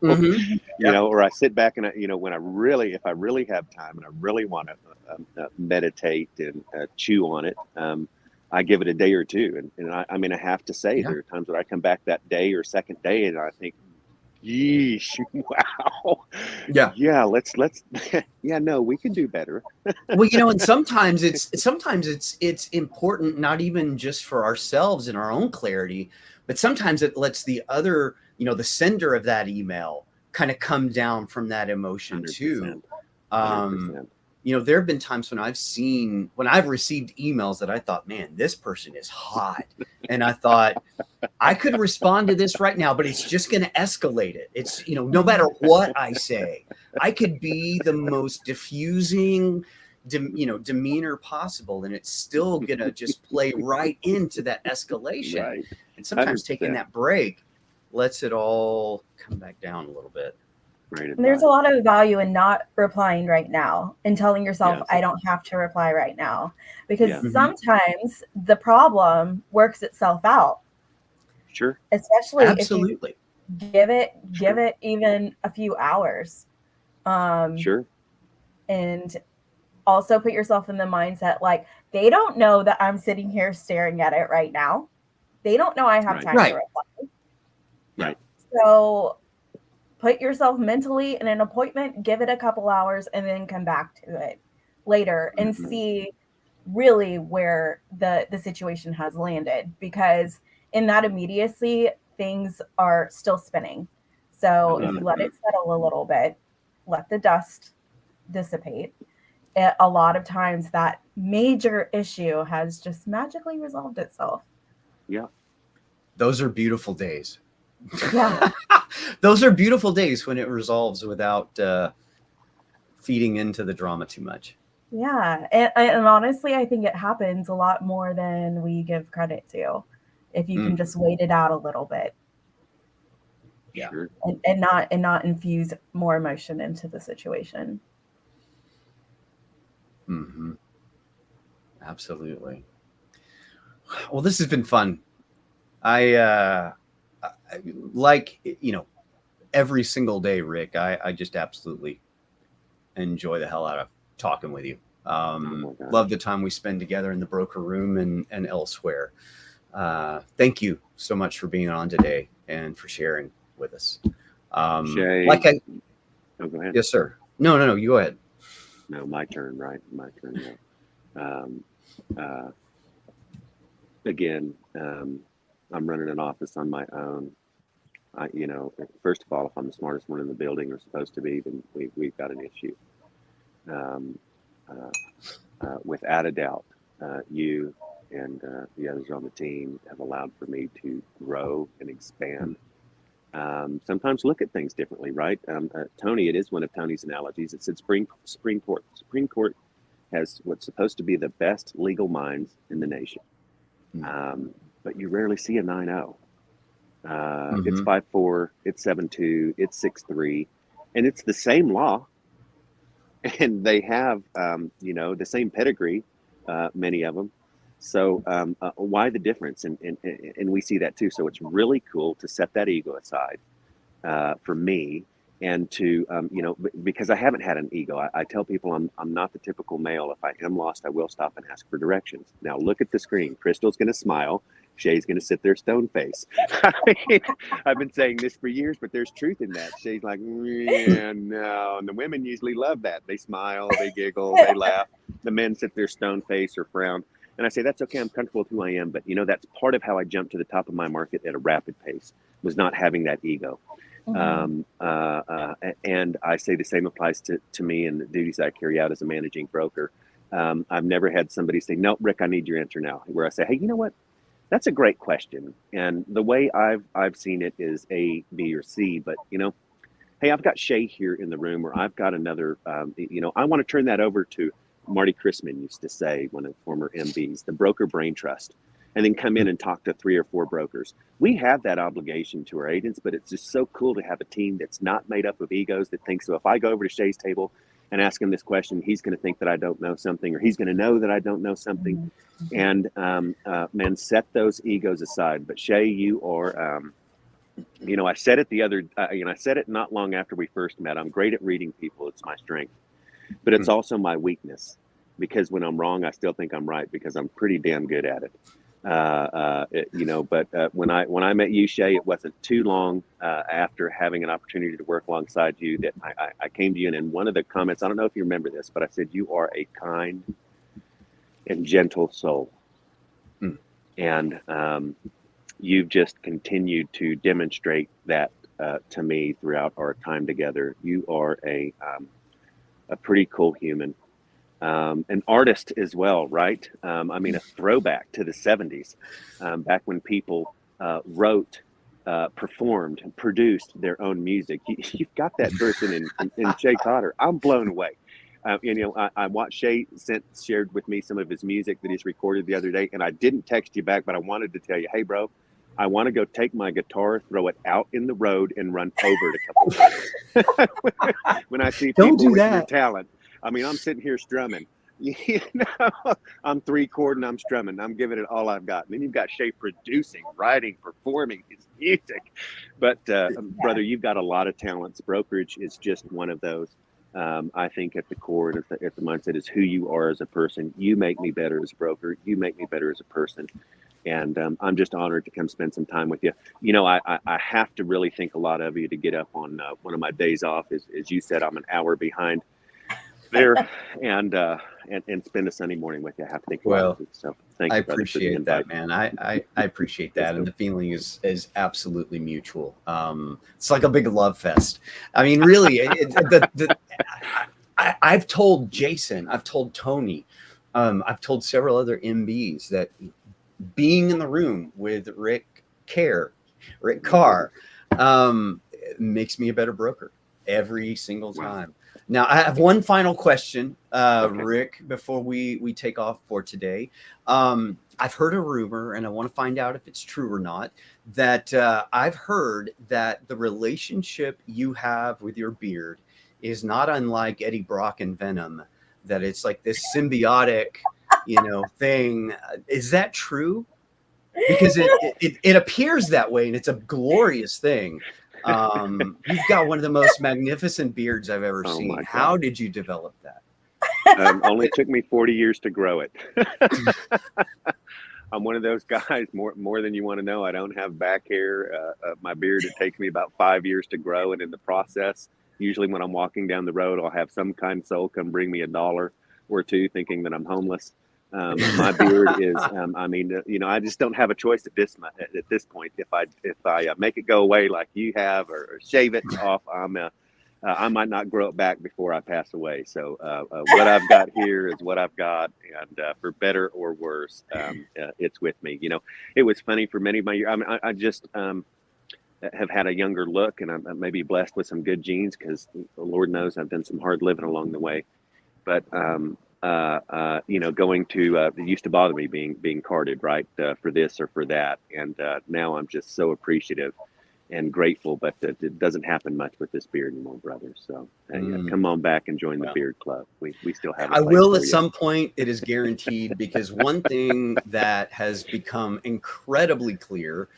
Or I sit back and when if I really have time and I really want to meditate and chew on it, I give it a day or two. And I have to say, there are times when I come back that day or second day and I think, yeesh, wow. Yeah, let's no, we can do better. Well, and sometimes it's important, not even just for ourselves and our own clarity, but sometimes it lets the other, the sender of that email kind of come down from that emotion 100%, too. 100%. There have been times when I've received emails that I thought, man, this person is hot. And I thought, I could respond to this right now, but it's just going to escalate it. It's, no matter what I say, I could be the most diffusing, demeanor possible, and it's still going to just play right into that escalation. Right. And sometimes 100%. Taking that break lets it all come back down a little bit. And there's a lot of value in not replying right now and telling yourself, I don't have to reply right now, because sometimes the problem works itself out. Sure. Especially Absolutely. If you give it even a few hours. Sure. And also put yourself in the mindset, like, they don't know that I'm sitting here staring at it right now. They don't know I have time to reply. Right. So put yourself mentally in an appointment, give it a couple hours, and then come back to it later and see really where the situation has landed. Because in that immediacy, things are still spinning. So if you let it settle a little bit, let the dust dissipate, a lot of times that major issue has just magically resolved itself. Yeah. Those are beautiful days. Yeah. Those are beautiful days when it resolves without feeding into the drama too much. Yeah. And honestly, I think it happens a lot more than we give credit to, if you can just wait it out a little bit. Yeah. And not infuse more emotion into the situation. Mm-hmm. Absolutely. Well, this has been fun. I like, every single day, Rick, I just absolutely enjoy the hell out of talking with you. Love the time we spend together in the broker room and elsewhere. Thank you so much for being on today and for sharing with us. Shae, go ahead. Yes, sir. No, you go ahead. No, my turn, right? My turn. Yeah. Again, I'm running an office on my own. First of all, if I'm the smartest one in the building, or supposed to be, then we've got an issue. Without a doubt, you and the others on the team have allowed for me to grow and expand sometimes look at things differently, right? Tony, it is one of Tony's analogies. It said Supreme Court has what's supposed to be the best legal minds in the nation, but you rarely see a 9-0. It's 5-4, it's 7-2, it's 6-3, and it's the same law, and they have the same pedigree, many of them. So why the difference? And we see that too. So it's really cool to set that ego aside for me, and to because I haven't had an ego. I tell people I'm not the typical male. If I am lost, I will stop and ask for directions. Now look at the screen. Crystal's going to smile. Shae's going to sit there stone face. I've been saying this for years, but there's truth in that. Shae's like, yeah, no. And the women usually love that. They smile, they giggle, they laugh. The men sit there stone face or frown. And I say, that's okay. I'm comfortable with who I am. But, that's part of how I jumped to the top of my market at a rapid pace, was not having that ego. And I say the same applies to me and the duties I carry out as a managing broker. I've never had somebody say, no, Rick, I need your answer now. Where I say, hey, you know what? That's a great question. And the way I've seen it is A, B, or C. But, hey, I've got Shae here in the room, or I've got another, I want to turn that over to Marty Chrisman used to say, one of the former MBs, the broker brain trust, and then come in and talk to 3 or 4 brokers. We have that obligation to our agents, but it's just so cool to have a team that's not made up of egos, that thinks, so if I go over to Shae's table and ask him this question, he's going to think that I don't know something, or he's going to know that I don't know something. And man, set those egos aside. But Shae, you are, I said it I said it not long after we first met. I'm great at reading people. It's my strength, but it's also my weakness, because when I'm wrong, I still think I'm right, because I'm pretty damn good at it. But when I met you, Shae, it wasn't too long after having an opportunity to work alongside you that I came to you, and in one of the comments, I don't know if you remember this, but I said, you are a kind and gentle soul. And you've just continued to demonstrate that to me throughout our time together. You are a pretty cool human. An artist as well, right? A throwback to the 70s, back when people wrote, performed, and produced their own music. You've got that person in Shae Cotter. I'm blown away. I watched Shae shared with me some of his music that he's recorded the other day, and I didn't text you back, but I wanted to tell you, hey, bro, I want to go take my guitar, throw it out in the road, and run over it a couple times. When I see people with your talent. I'm sitting here strumming. I'm 3-chord and I'm strumming. I'm giving it all I've got. And then you've got Shae producing, writing, performing his music. But brother, you've got a lot of talents. Brokerage is just one of those. I think at the core and at the mindset is who you are as a person. You make me better as a broker. You make me better as a person. And I'm just honored to come spend some time with you. I have to really think a lot of you to get up on one of my days off. As you said, I'm an hour behind there, and spend a Sunday morning with you. I have to think about it. So thanks. I appreciate that, man. I appreciate that, and the feeling is absolutely mutual. It's like a big love fest. Really, I've told Jason, I've told Tony, I've told several other MBs that being in the room with Rick Carr, makes me a better broker every single time. Now, I have one final question, Rick, before we take off for today. I've heard a rumor, and I want to find out if it's true or not, that I've heard that the relationship you have with your beard is not unlike Eddie Brock and Venom, that it's like this symbiotic, thing. Is that true? Because it appears that way, and it's a glorious thing. You've got one of the most magnificent beards I've ever seen. How did you develop that? Only took me 40 years to grow it. I'm one of those guys, more than you want to know. I don't have back hair. My beard, it takes me about 5 years to grow. And in the process, usually when I'm walking down the road, I'll have some kind soul come bring me $1 or $2 thinking that I'm homeless. My beard is, I just don't have a choice at this point. If I make it go away like you have, or shave it off, I might not grow it back before I pass away. So what I've got here is what I've got, and for better or worse, it's with me. It was funny for many of my years. have had a younger look, and I'm maybe blessed with some good genes, because the Lord knows I've done some hard living along the way. But going to it used to bother me being carded, right, for this or for that, and now I'm just so appreciative and grateful. But it doesn't happen much with this beard anymore, brother. So come on back and join the Beard Club. We still have. I will at some point. It is guaranteed, because one thing that has become incredibly clear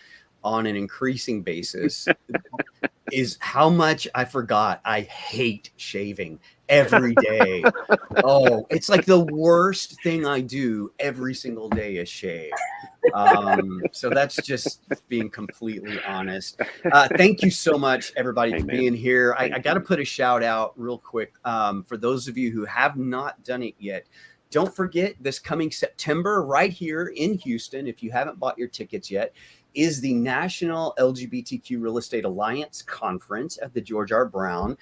on an increasing basis is how much I forgot I hate shaving every day. Oh, it's like the worst thing I do every single day is shave. So that's just being completely honest. Thank you so much, everybody, for being here. I got to put a shout out real quick for those of you who have not done it yet. Don't forget, this coming September, right here in Houston, if you haven't bought your tickets yet, is the National LGBTQ Real Estate Alliance Conference at the George R. Brown.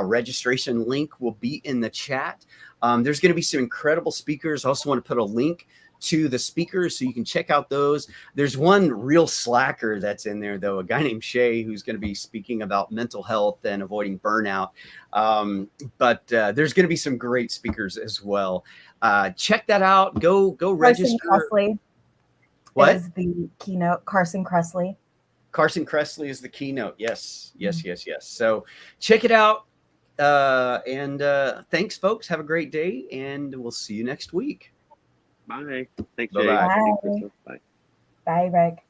Registration link will be in the chat. There's going to be some incredible speakers. I also want to put a link to the speakers so you can check out those. There's one real slacker that's in there, though, a guy named Shae, who's going to be speaking about mental health and avoiding burnout. But there's going to be some great speakers as well. Check that out. Go register. Kressley what is the keynote? Carson Kressley. Carson Kressley is the keynote. Yes. So check it out. And thanks, folks. Have a great day, and we'll see you next week. Bye. Thanks, Bye-bye. Jay. Bye. Bye, Rick.